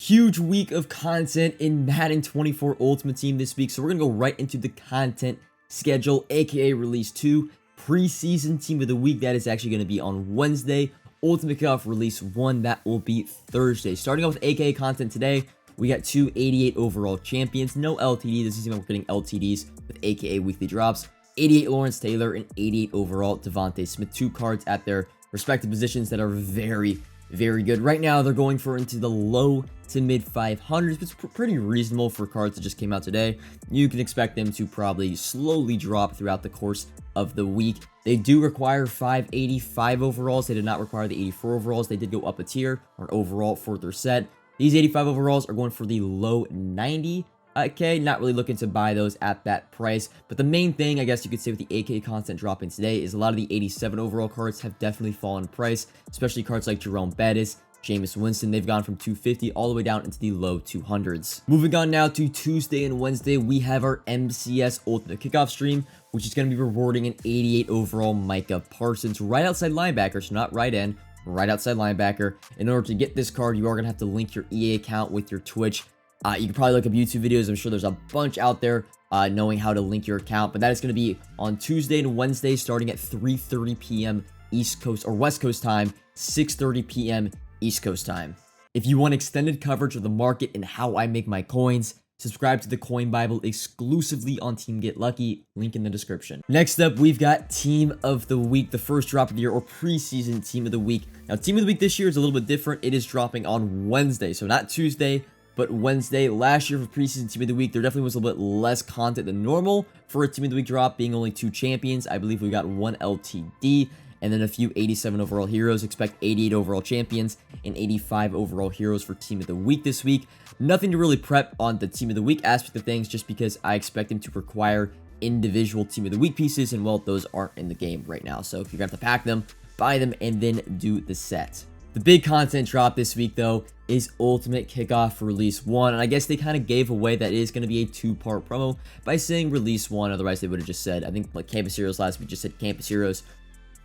Huge week of content in Madden 24 Ultimate Team this week, so we're going to go right into the content schedule, aka Release 2, Preseason Team of the Week. That is actually going to be on Wednesday. Ultimate Kickoff Release 1, that will be Thursday. Starting off with aka content today, we got two 88 overall champions. No LTD, this is even we're getting LTDs with aka weekly drops. 88 Lawrence Taylor and 88 overall Devontae Smith. Two cards at their respective positions that are very good. Right now, they're going for into the low to mid 500s. It's pretty reasonable for cards that just came out today. You can expect them to probably slowly drop throughout the course of the week. They do require 585 overalls. They did not require the 84 overalls. They did go up a tier or an overall for their set. These 85 overalls are going for the low 90. Okay, not really looking to buy those at that price, but the main thing I guess you could say with the AK content dropping today is a lot of the 87 overall cards have definitely fallen in price, especially cards like Jerome Bettis, Jameis Winston. They've gone from 250 all the way down into the low 200s. Moving on now to Tuesday and Wednesday, we have our MCS Ultimate Kickoff stream, which is going to be rewarding an 88 overall Micah Parsons, right outside linebacker, so not right end, right outside linebacker. In order to get this card, you are going to have to link your EA account with your Twitch. You can probably look up YouTube videos. I'm sure there's a bunch out there knowing how to link your account, but that is going to be on Tuesday and Wednesday starting at 3:30 p.m. East Coast or West Coast time, 6:30 p.m. East Coast time. If you want extended coverage of the market and how I make my coins, subscribe to the Coin Bible exclusively on Team Get Lucky, link in the description. Next up, we've got Team of the Week, the first drop of the year or preseason Team of the Week. Now, Team of the Week this year is a little bit different. It is dropping on Wednesday, so not Tuesday, but Wednesday. Last year for preseason Team of the Week, there definitely was a little bit less content than normal for a Team of the Week drop, being only 2 champions. I believe we got 1 LTD and then a few 87 overall heroes. Expect 88 overall champions and 85 overall heroes for Team of the Week this week. Nothing to really prep on the Team of the Week aspect of things, just because I expect them to require individual Team of the Week pieces, and well, those aren't in the game right now. So if you're going to have to pack them, buy them, and then do the set. The big content drop this week, though, is Ultimate Kickoff Release 1, and I guess they kind of gave away that it is going to be a 2-part promo by saying Release 1, otherwise they would have just said, I think like Campus Heroes last week just said Campus Heroes.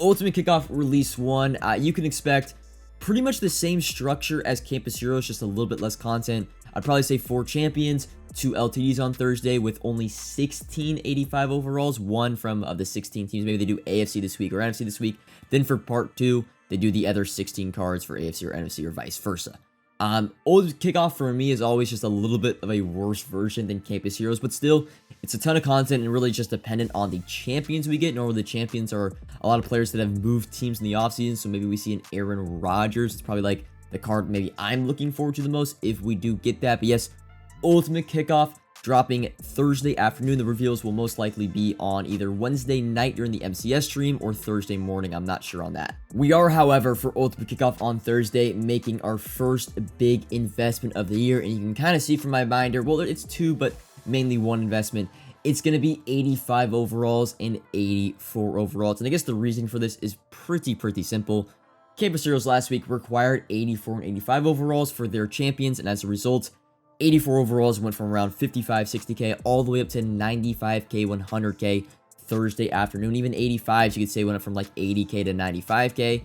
Ultimate Kickoff Release 1, you can expect pretty much the same structure as Campus Heroes, just a little bit less content. I'd probably say 4 champions, 2 LTDs on Thursday with only 16 85 overalls, one from the 16 teams. Maybe they do AFC this week or NFC this week. Then for part 2, they do the other 16 cards for AFC or NFC or vice versa. Ultimate Kickoff for me is always just a little bit of a worse version than Campus Heroes, but still, it's a ton of content and really just dependent on the champions we get. Normally, the champions are a lot of players that have moved teams in the offseason, so maybe we see an Aaron Rodgers. It's probably like the card maybe I'm looking forward to the most if we do get that. But yes, Ultimate Kickoff dropping Thursday afternoon. The reveals will most likely be on either Wednesday night during the MCS stream or Thursday morning. I'm not sure on that. We are, however, for Ultimate Kickoff on Thursday, making our first big investment of the year. And you can kind of see from my binder, well, it's 2, but mainly 1 investment. It's going to be 85 overalls and 84 overalls. And I guess the reason for this is pretty simple. Campus Heroes last week required 84 and 85 overalls for their champions, and as a result, 84 overalls went from around 55, 60k all the way up to 95k, 100k Thursday afternoon. Even 85s, you could say, went up from like 80k to 95k.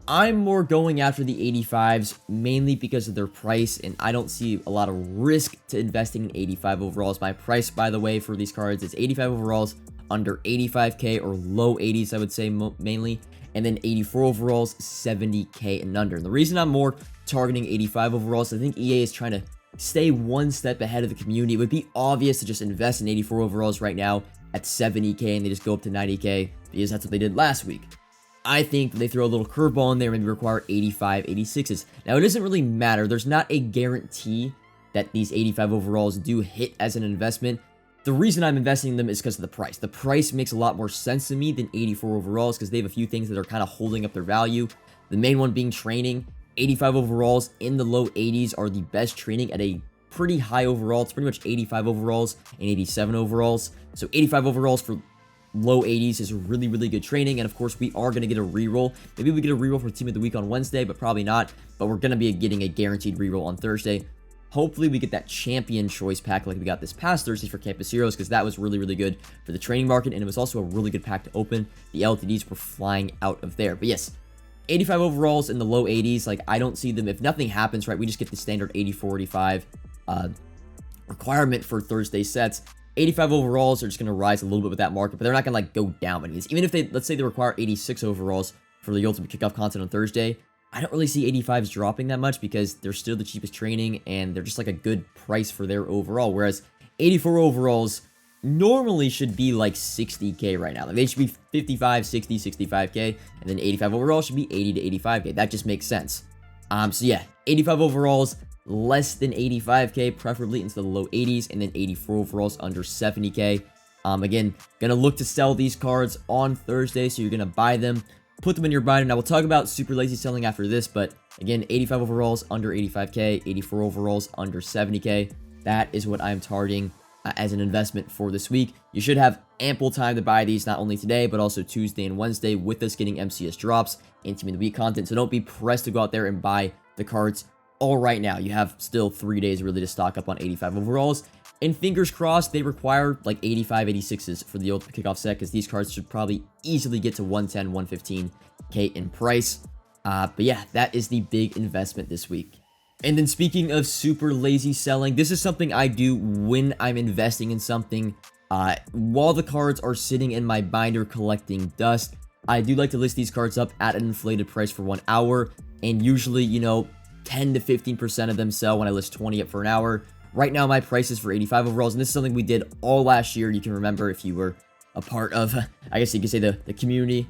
I'm more going after the 85s mainly because of their price, and I don't see a lot of risk to investing in 85 overalls. My price, by the way, for these cards is 85 overalls under 85k or low 80s, I would say mainly, and then 84 overalls, 70k and under. And the reason I'm more targeting 85 overalls, I think EA is trying to stay one step ahead of the community. It would be obvious to just invest in 84 overalls right now at 70k and they just go up to 90k because that's what they did last week. I think they throw a little curveball in there and maybe require 85, 86s. Now, it doesn't really matter. There's not a guarantee that these 85 overalls do hit as an investment. The reason I'm investing in them is because of the price. The price makes a lot more sense to me than 84 overalls because they have a few things that are kind of holding up their value. The main one being training. 85 overalls in the low 80s are the best training at a pretty high overall. It's pretty much 85 overalls and 87 overalls. So 85 overalls for low 80s is really good training. And of course, we are going to get a reroll. Maybe we get a reroll for Team of the Week on Wednesday, but probably not. But we're going to be getting a guaranteed reroll on Thursday. Hopefully, we get that champion choice pack like we got this past Thursday for Campus Heroes, because that was really good for the training market. And it was also a really good pack to open. The LTDs were flying out of there. But yes, 85 overalls in the low 80s, like, I don't see them. If nothing happens, right, we just get the standard 84, 85 requirement for Thursday sets. 85 overalls are just going to rise a little bit with that market, but they're not going to, like, go down any. Even if they, let's say they require 86 overalls for the Ultimate Kickoff content on Thursday, I don't really see 85s dropping that much because they're still the cheapest training, and they're just, like, a good price for their overall, whereas 84 overalls normally should be like 60k right now. Like, they should be 55, 60, 65k, and then 85 overalls should be 80 to 85k. That just makes sense. So yeah, 85 overalls, less than 85k, preferably into the low 80s, and then 84 overalls under 70k. Again, gonna look to sell these cards on Thursday, so you're gonna buy them, put them in your binder. Now, we'll talk about super lazy selling after this, but again, 85 overalls under 85k, 84 overalls under 70k. That is what I'm targeting as an investment for this week. You should have ample time to buy these, not only today, but also Tuesday and Wednesday, with us getting MCS drops and Team of the Week content. So don't be pressed to go out there and buy the cards all right now. You have still 3 days really to stock up on 85 overalls. And fingers crossed, they require like 85, 86s for the Ultimate Kickoff set, because these cards should probably easily get to 110, 115k in price. But yeah, that is the big investment this week. And then speaking of super lazy selling, this is something I do when I'm investing in something. While the cards are sitting in my binder collecting dust, I do like to list these cards up at an inflated price for 1 hour. And usually, you know, 10 to 15% of them sell when I list 20 up for an hour. Right now, my price is for 85 overalls, and this is something we did all last year. You can remember if you were a part of, I guess you could say, the community.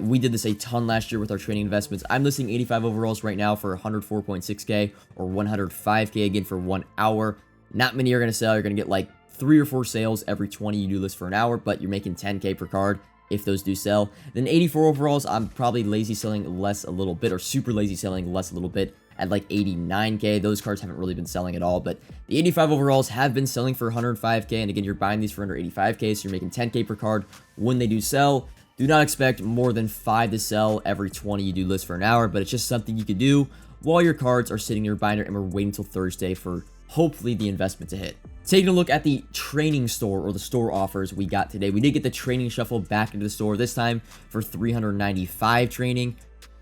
We did this a ton last year with our training investments. I'm listing 85 overalls right now for 104.6k or 105k again for 1 hour. Not many are going to sell. You're going to get like 3 or 4 sales every 20 you do list for an hour, but you're making 10k per card if those do sell. Then 84 overalls, I'm probably lazy selling less a little bit, or super lazy selling less a little bit at like 89k. Those cards haven't really been selling at all, but the 85 overalls have been selling for 105k, and again, you're buying these for under 85k, so you're making 10k per card when they do sell. Do not expect more than 5 to sell every 20 you do list for an hour, but it's just something you could do while your cards are sitting in your binder, and we're waiting till Thursday for hopefully the investment to hit. Taking a look at the training store, or the store offers we got today, we did get the training shuffle back into the store, this time for 395 training.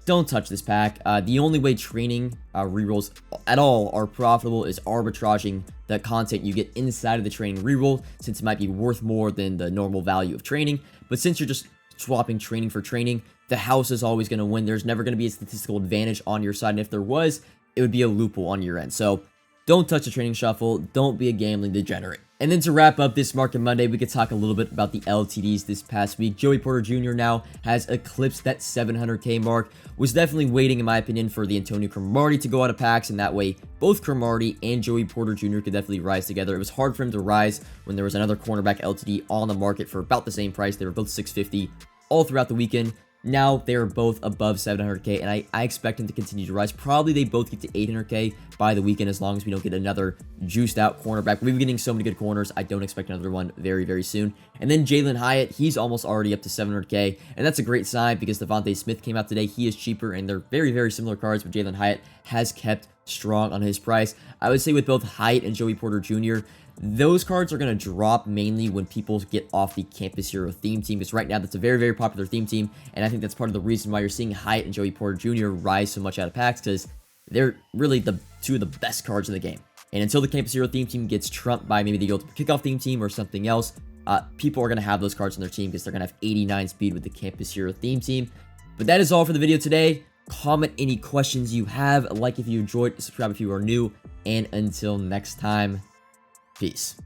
Don't touch this pack. The only way training rerolls at all are profitable is arbitraging the content you get inside of the training reroll, since it might be worth more than the normal value of training. But since you're just swapping training for training, the house is always going to win. There's never going to be a statistical advantage on your side, and if there was, it would be a loophole on your end. So don't touch the training shuffle. Don't be a gambling degenerate. And then to wrap up this Market Monday, we could talk a little bit about the LTDs this past week. Joey Porter Jr. now has eclipsed that 700k mark. Was definitely waiting, in my opinion, for the Antonio Cromartie to go out of packs, and that way both Cromartie and Joey Porter Jr. could definitely rise together. It was hard for him to rise when there was another cornerback LTD on the market for about the same price. They were both 650 all throughout the weekend. Now they are both above 700k, and I expect them to continue to rise. Probably they both get to 800k by the weekend, as long as we don't get another juiced out cornerback. We've been getting so many good corners. I don't expect another one very, very soon. And then Jalen Hyatt, he's almost already up to 700k, and that's a great sign because Devontae Smith came out today. He is cheaper, and they're very, very similar cards, but Jalen Hyatt has kept strong on his price. I would say with both Hyatt and Joey Porter Jr., those cards are going to drop mainly when people get off the Campus Hero theme team, because right now that's a very, very popular theme team, and I think that's part of the reason why you're seeing Hyatt and Joey Porter Jr. rise so much out of packs, because they're really the two of the best cards in the game. And until the Campus Hero theme team gets trumped by maybe the Ultimate Kickoff theme team or something else, people are going to have those cards on their team because they're going to have 89 speed with the Campus Hero theme team. But that is all for the video today. Comment any questions you have, like if you enjoyed, subscribe if you are new, and until next time, peace.